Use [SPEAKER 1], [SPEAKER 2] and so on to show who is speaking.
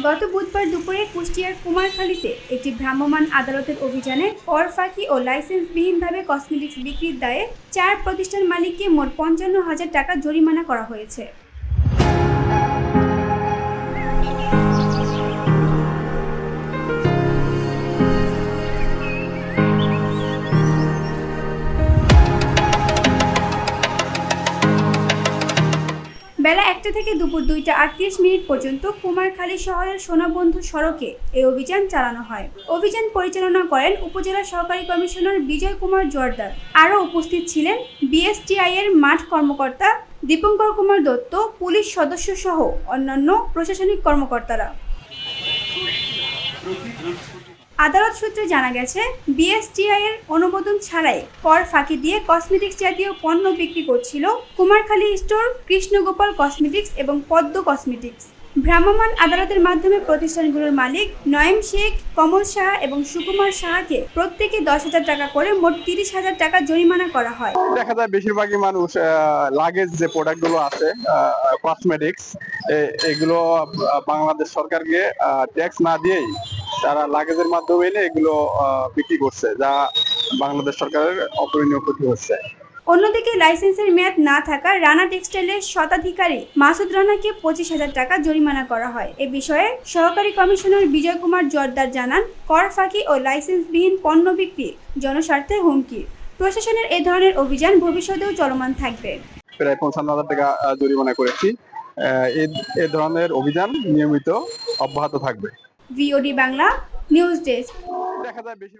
[SPEAKER 1] গত বুধবার দুপুরে কুষ্টিয়ার কুমারখালীতে একটি ভ্রাম্যমাণ আদালতের অভিযানে কর ফাঁকি ও লাইসেন্সবিহীনভাবে কসমেটিক্স বিক্রির দায়ে 4 প্রতিষ্ঠান মালিককে মোট 55,000 টাকা জরিমানা করা হয়েছে। বেলা 1টা থেকে দুপুর 2টা 38 মিনিট পর্যন্ত কুমারখালী শহরের সোনাবন্ধু সড়কে এই অভিযান চালানো হয়। অভিযান পরিচালনা করেন উপজেলা সহকারী কমিশনার বিজয় কুমার জোয়ারদার। আরও উপস্থিত ছিলেন বিএসটিআই এর মাঠ কর্মকর্তা দীপঙ্কর কুমার দত্ত, পুলিশ সদস্য সহ অন্যান্য প্রশাসনিক কর্মকর্তারা। আদালত সূত্রে জানা গেছে, বিএসটিআই এর অনুমোদন ছাড়াই কর ফাঁকি দিয়ে কসমেটিক্স জাতীয় পণ্য বিক্রি করছিল কুমারখালী স্টোর, কৃষ্ণগোপাল কসমেটিক্স এবং পদ্ম কসমেটিক্স। ভ্রাম্যমাণ আদালতের মাধ্যমে প্রতিষ্ঠানগুলোর মালিক নয়ম শেখ, কমল সাহা এবং সুকুমার সাহাকে প্রত্যেকে 10,000 টাকা করে মোট 30,000 টাকা জরিমানা করা হয়।
[SPEAKER 2] দেখা যায় বেশিরভাগই মানুষ লাগেজ যে প্রোডাক্টগুলো আছে কসমেটিক্স, এগুলো বাংলাদেশ সরকারকে ট্যাক্স না দিয়েই তারা লাগেজের মাধ্যমে এনে এগুলো বিক্রি করছে, যা বাংলাদেশ সরকারের অপরিণীয় ক্ষতি হচ্ছে।
[SPEAKER 1] অন্যদিকে লাইসেন্সের মেয়াদ না থাকা রানা টেক্সটাইলের শতাধিকারী মাসুদ রানাকে 25,000 টাকা জরিমানা করা হয়। এ বিষয়ে সহকারী কমিশনার বিজয় কুমার জোয়ারদার জানান, কর ফাঁকি ও লাইসেন্সবিহীন পণ্য বিক্রি জনস্বার্থে হুমকি। প্রশাসনের এ ধরনের অভিযান ভবিষ্যতেও চলমান থাকবে।
[SPEAKER 2] প্রায় 55,000 টাকা জরিমানা করেছি। এ ধরনের অভিযান নিয়মিত অব্যাহত থাকবে।
[SPEAKER 1] VOD Bangla news desk.
[SPEAKER 2] দেখা যায় বেশি